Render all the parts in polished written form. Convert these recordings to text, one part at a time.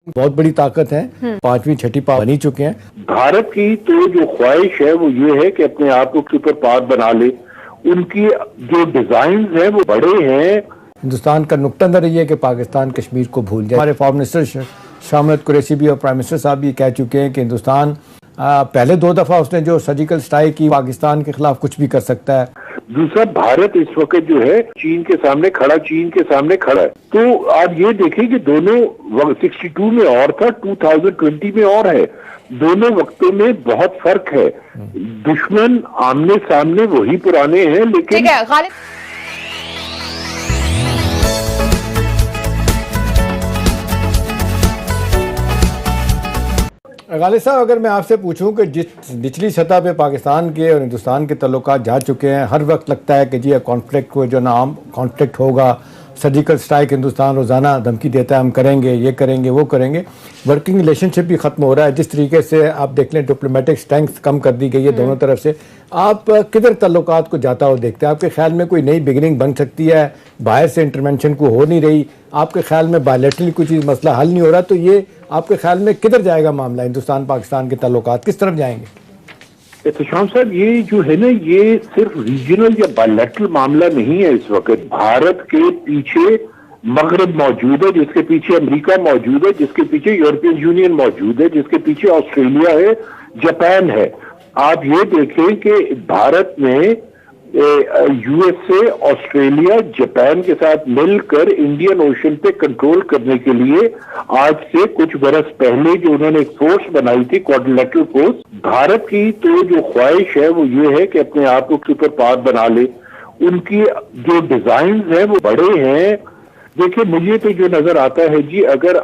बहुत बड़ी ताकत है, पांचवी छठी पावर बनी चुके हैं। भारत की तो जो ख्वाहिश है वो ये है कि अपने आप को सुपर पावर बना ले। उनकी जो डिजाइन है वो बड़े हैं। हिंदुस्तान का नुक्ता नज़र ये है कि पाकिस्तान कश्मीर को भूल जाए। हमारे फॉरेन मिनिस्टर शाह महमूद कुरैशी भी और प्राइम मिनिस्टर साहब भी कह चुके हैं कि हिंदुस्तान पहले 2 दफा उसने जो सर्जिकल स्ट्राइक की, पाकिस्तान के खिलाफ कुछ भी कर सकता है। दूसरा, भारत इस वक्त जो है चीन के सामने खड़ा है। तो आप ये देखें कि दोनों 62 में और था, 2020 में और है। दोनों वक्तों में बहुत फर्क है। दुश्मन आमने सामने वही पुराने हैं, लेकिन ठीक है गालिब गालिब साहब, अगर मैं आपसे पूछूं कि जिस निचली सतह पे पाकिस्तान के और हिंदुस्तान के ताल्लुकात जा चुके हैं, हर वक्त लगता है कि जी ये कॉन्फ्लिक्ट को जो नाम कॉन्फ्लिक्ट होगा, सर्जिकल स्ट्राइक हिंदुस्तान रोज़ाना धमकी देता है हम करेंगे, ये करेंगे, वो करेंगे। वर्किंग रिलेशनशिप भी ख़त्म हो रहा है। जिस तरीके से आप देख लें डिप्लोमेटिक स्ट्रेंथ कम कर दी गई है दोनों तरफ से। आप किधर ताल्लुकात को जाता हुआ देखते हैं? आपके ख्याल में कोई नई बिगिनिंग बन सकती है? बाहर से इंटरवेंशन को हो नहीं रही, आपके ख्याल में बायलैटरली कोई चीज़ मसला हल नहीं हो रहा, तो ये आपके ख्याल में किधर जाएगा मामला? हिंदुस्तान पाकिस्तान के ताल्लुकात किस तरफ जाएंगे? एहतशाम साहब, ये जो है ना, ये सिर्फ रीजनल या बायलैटरल मामला नहीं है। इस वक्त भारत के पीछे मगरब मौजूद है, जिसके पीछे अमेरिका मौजूद है, जिसके पीछे यूरोपियन यूनियन मौजूद है, जिसके पीछे ऑस्ट्रेलिया है, जापान है। आप ये देखें कि भारत में यूएसए, ऑस्ट्रेलिया, जापान के साथ मिलकर इंडियन ओशन पे कंट्रोल करने के लिए आज से कुछ बरस पहले जो उन्होंने एक फोर्स बनाई थी, क्वाड्रिलेटरल फोर्स। भारत की तो जो ख्वाहिश है वो ये है कि अपने आप को सुपर पावर बना ले। उनकी जो डिजाइन है वो बड़े हैं। देखिए, मुझे तो जो नजर आता है जी, अगर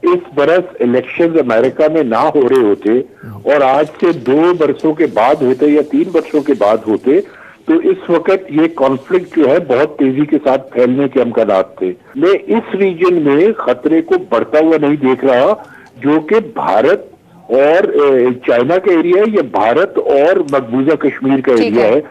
इस बरस इलेक्शंस अमेरिका में ना हो रहे होते और आज से 2 बरसों के बाद होते या 3 वर्षों के बाद होते, तो इस वक्त ये कॉन्फ्लिक्ट जो है बहुत तेजी के साथ फैलने के अमकानात थे। मैं इस रीजन में खतरे को बढ़ता हुआ नहीं देख रहा, जो कि भारत और चाइना का एरिया है या भारत और मकबूजा कश्मीर का एरिया है।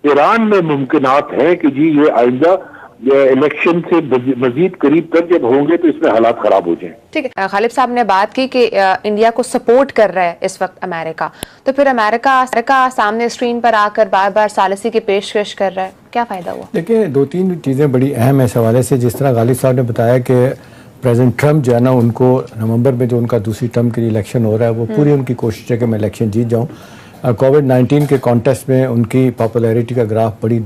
ईरान में मुमकिनात है कि जी ये आइंदा इलेक्शन से मजीद करीब तक जब होंगे तो इसमें हालात खराब हो जाएं। ठीक है, गालिब साहब ने बात की कि इंडिया को सपोर्ट कर रहा है इस वक्त अमेरिका, तो फिर अमेरिका सामने स्क्रीन पर आकर बार बार सालिसी की पेशकश कर रहा है, क्या फायदा हुआ? देखिए, 2-3 चीज़ें बड़ी अहम है इस हवाले से। जिस तरह गालिब साहब ने बताया कि प्रेसिडेंट ट्रम्प जो है ना, उनको नवंबर में जो उनका दूसरी टर्म के लिए इलेक्शन हो रहा है, वो पूरी उनकी कोशिश है कि मैं इलेक्शन जीत जाऊँ। कोविड-19 के कॉन्टेस्ट में उनकी पॉपुलैरिटी का ग्राफ बड़ी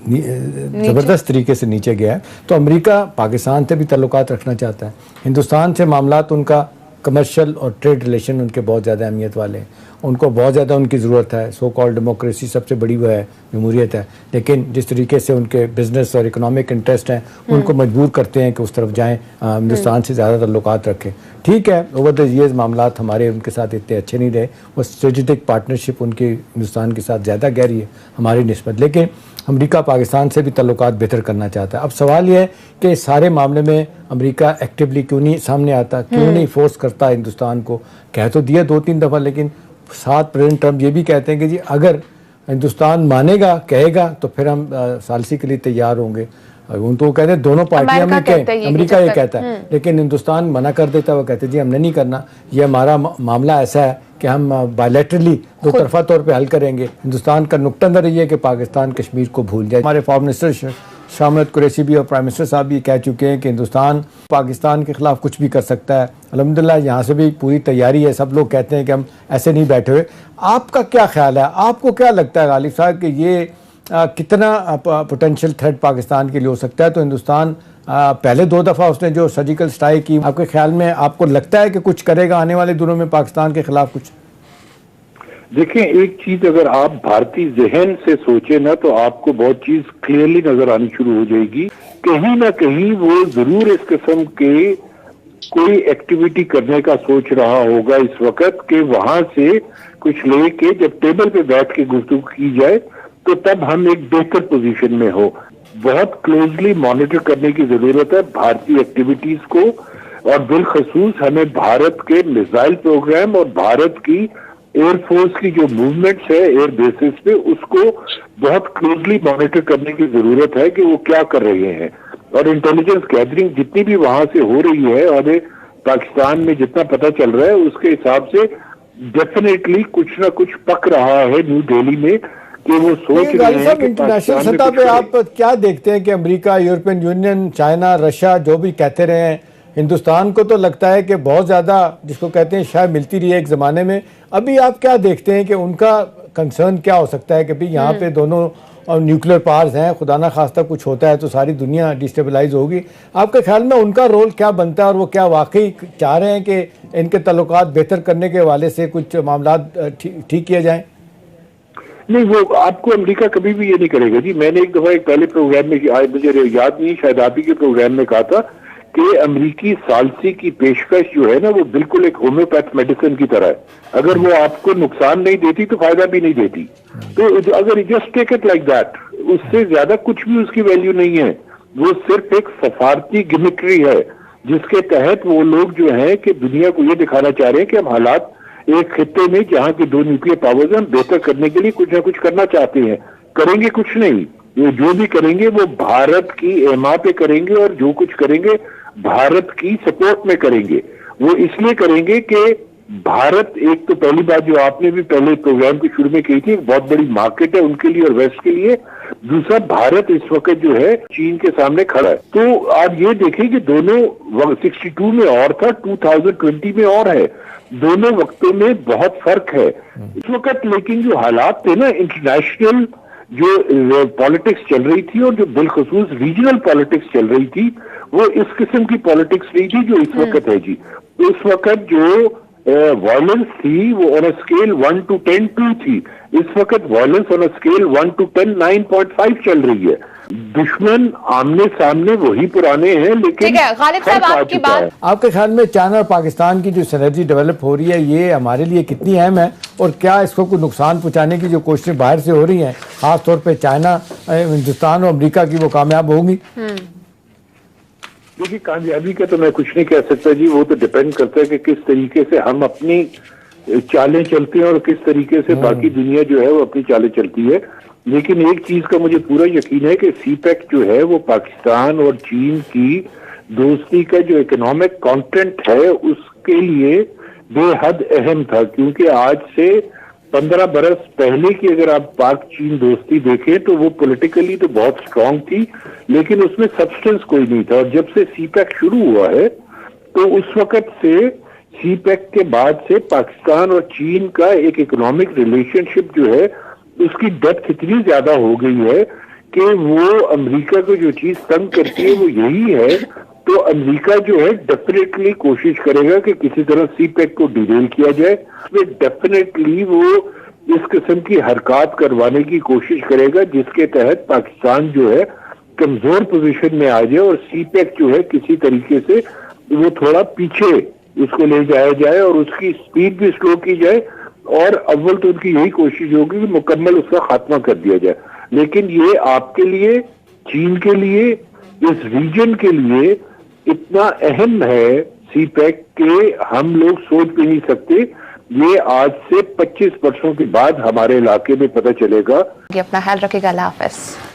ज़बरदस्त तरीके से नीचे गया है। तो अमेरिका पाकिस्तान से भी ताल्लुकात रखना चाहता है। हिंदुस्तान से मामलात उनका कमर्शियल और ट्रेड रिलेशन उनके बहुत ज़्यादा अहमियत वाले हैं। उनको बहुत ज़्यादा उनकी ज़रूरत है। सो कॉल्ड डेमोक्रेसी सबसे बड़ी वो है, जमहूरियत है। लेकिन जिस तरीके से उनके बिजनेस और इकोनॉमिक इंटरेस्ट हैं, उनको मजबूर करते हैं कि उस तरफ जाएँ, हिंदुस्तान से ज़्यादा ताल्लुकात रखें। ठीक है, ओवर द ईयर्स मामलात हमारे उनके साथ इतने अच्छे नहीं रहे। वो स्ट्रेटेजिक पार्टनरशिप उनकी हिंदुस्तान के साथ ज़्यादा गहरी है हमारी निस्बत। लेकिन अमेरिका पाकिस्तान से भी ताल्लुकात बेहतर करना चाहता है। अब सवाल यह है कि सारे मामले में अमेरिका एक्टिवली क्यों नहीं सामने आता, क्यों नहीं फोर्स करता हिंदुस्तान को? कह तो दिया 2-3 दफ़ा, लेकिन साथ प्रेसिडेंट ट्रम्प ये भी कहते हैं कि जी अगर हिंदुस्तान मानेगा, कहेगा, तो फिर हम सालिसी के लिए तैयार होंगे। उन तो कहते हैं दोनों पार्टियां में अमेरिका ये कहता है, लेकिन हिंदुस्तान मना कर देता है। वो कहते हैं जी हमने नहीं करना, ये हमारा मामला ऐसा है कि हम बायलैटरली 2 तरफा तौर पे हल करेंगे। हिंदुस्तान का नुक्ता नज़र ये है कि पाकिस्तान कश्मीर को भूल जाए। हमारे फॉरेन मिनिस्टर शाह महमूद कुरैशी भी और प्राइम मिनिस्टर साहब भी कह चुके हैं कि हिंदुस्तान पाकिस्तान के खिलाफ कुछ भी कर सकता है। अल्हम्दुलिल्लाह यहाँ से भी पूरी तैयारी है। सब लोग कहते हैं कि हम ऐसे नहीं बैठे हुए। आपका क्या ख्याल है? आपको क्या लगता है गालिब साहब कि ये कितना पोटेंशियल थ्रेट पाकिस्तान के लिए हो सकता है? तो हिंदुस्तान पहले 2 दफ़ा उसने जो सर्जिकल स्ट्राइक की, आपके ख्याल में आपको लगता है कि कुछ करेगा आने वाले दिनों में पाकिस्तान के खिलाफ कुछ? देखें, एक चीज अगर आप भारतीय जहन से सोचे ना, तो आपको बहुत चीज क्लियरली नजर आनी शुरू हो जाएगी। कहीं ना कहीं वो जरूर इस किस्म के कोई एक्टिविटी करने का सोच रहा होगा इस वक्त, कि वहां से कुछ लेके जब टेबल पे बैठ के गुफ्तगू की जाए तो तब हम एक बेहतर पोजीशन में हो। बहुत क्लोजली मॉनिटर करने की जरूरत है भारतीय एक्टिविटीज को, और बिलखसूस हमें भारत के मिसाइल प्रोग्राम और भारत की एयरफोर्स की जो मूवमेंट्स है एयर बेसिस पे, उसको बहुत क्लोजली मॉनिटर करने की जरूरत है कि वो क्या कर रहे हैं। और इंटेलिजेंस गैदरिंग जितनी भी वहां से हो रही है, हमें पाकिस्तान में जितना पता चल रहा है उसके हिसाब से डेफिनेटली कुछ ना कुछ पक रहा है न्यू दिल्ली में कि वो सोच रहे हैं कि इंटरनेशनल सतह पे आप क्या देखते हैं कि America, European union, China, Russia जो भी कहते रहे हैं, हिंदुस्तान को तो लगता है कि बहुत ज़्यादा जिसको कहते हैं शायद मिलती रही है एक ज़माने में। अभी आप क्या देखते हैं कि उनका कंसर्न क्या हो सकता है कि भाई यहाँ पे दोनों न्यूक्लियर पावर्स हैं, खुदा ना खास्ता कुछ होता है तो सारी दुनिया डिस्टेबलाइज होगी। आपके ख्याल में उनका रोल क्या बनता है और वो क्या वाकई चाह रहे हैं कि इनके ताल्लुकात बेहतर करने के हवाले से कुछ मामला ठीक किए जाएं? नहीं, वो आपको अमेरिका कभी भी ये नहीं करेगा जी। मैंने एक दफा एक पहले प्रोग्राम में, मुझे याद नहीं, शायद आप ही के प्रोग्राम में कहा था कि अमेरिकी सालसी की पेशकश जो है ना वो बिल्कुल एक होम्योपैथ मेडिसिन की तरह है। अगर वो आपको नुकसान नहीं देती तो फायदा भी नहीं देती। तो अगर just take it like that, उससे ज्यादा कुछ भी उसकी वैल्यू नहीं है। वो सिर्फ एक सफारती गिमिक्री है जिसके तहत वो लोग जो है कि दुनिया को ये दिखाना चाह रहे हैं कि हम हालात एक खित्ते में जहां की दो न्यूक्लियर पावर्स हैं बेहतर करने के लिए कुछ ना कुछ करना चाहते हैं। करेंगे कुछ नहीं, ये जो भी करेंगे वो भारत की एमा पे करेंगे और जो कुछ करेंगे भारत की सपोर्ट में करेंगे। वो इसलिए करेंगे कि भारत, एक तो पहली बात जो आपने भी पहले प्रोग्राम के शुरू में कही थी, एक बहुत बड़ी मार्केट है उनके लिए और वेस्ट के लिए। दूसरा, भारत इस वक्त जो है चीन के सामने खड़ा है। तो आप ये देखें कि दोनों 62 में और था, 2020 में और है, दोनों वक्तों में बहुत फर्क है इस वक्त। लेकिन जो हालात थे ना, इंटरनेशनल जो पॉलिटिक्स चल रही थी और जो बिलखसूस रीजनल पॉलिटिक्स चल रही थी, वो इस किस्म की पॉलिटिक्स नहीं थी जो इस वक्त है जी। इस वक्त जो वायलेंस थी वो ऑन अ स्केल 1 to 10 2 थी। इस वक्त violence on a scale 1 to 10 9.5 चल रही है। दुश्मन आमने सामने वही पुराने हैं, लेकिन ठीक है गालिब साहब, आपकी बात, आपके ख्याल में चाइना और पाकिस्तान की जो सिनर्जी डेवलप हो रही है ये हमारे लिए कितनी अहम है और क्या इसको कोई नुकसान पहुंचाने की जो कोशिशें बाहर से हो रही हैं, खासतौर पर चाइना, हिंदुस्तान और अमेरिका की, वो कामयाब होंगी? देखिए, कामयाबी का तो मैं कुछ नहीं कह सकता जी। वो तो डिपेंड करता है कि किस तरीके से हम अपनी चालें चलते हैं और किस तरीके से बाकी दुनिया जो है वो अपनी चालें चलती है। लेकिन एक चीज का मुझे पूरा यकीन है कि सीपैक जो है वो पाकिस्तान और चीन की दोस्ती का जो इकोनॉमिक कंटेंट है उसके लिए बेहद अहम था। क्योंकि आज से 15 बरस पहले की अगर आप पाक चीन दोस्ती देखें तो वो पॉलिटिकली तो बहुत स्ट्रांग थी, लेकिन उसमें सब्सटेंस कोई नहीं था। और जब से सीपैक शुरू हुआ है तो उस वक्त से, सीपैक के बाद से पाकिस्तान और चीन का एक इकोनॉमिक रिलेशनशिप जो है उसकी डेप्थ इतनी ज्यादा हो गई है कि वो अमेरिका को जो चीज तंग करती है वो यही है। तो अमेरिका जो है डेफिनेटली कोशिश करेगा कि किसी तरह सीपैक को डिरेल किया जाए। डेफिनेटली वो इस किस्म की हरकत करवाने की कोशिश करेगा जिसके तहत पाकिस्तान जो है कमजोर पोजीशन में आ जाए और सीपैक जो है किसी तरीके से वो थोड़ा पीछे उसको ले जाया जाए और उसकी स्पीड भी स्लो की जाए। और अव्वल तो उनकी यही कोशिश होगी कि मुकम्मल उसका खात्मा कर दिया जाए। लेकिन ये आपके लिए, चीन के लिए, इस रीजन के लिए इतना अहम है सीपैक के हम लोग सोच भी नहीं सकते। ये आज से 25 वर्षों के बाद हमारे इलाके में पता चलेगा। अपना ख्याल रखिएगा। अल्लाह हाफ़िज़।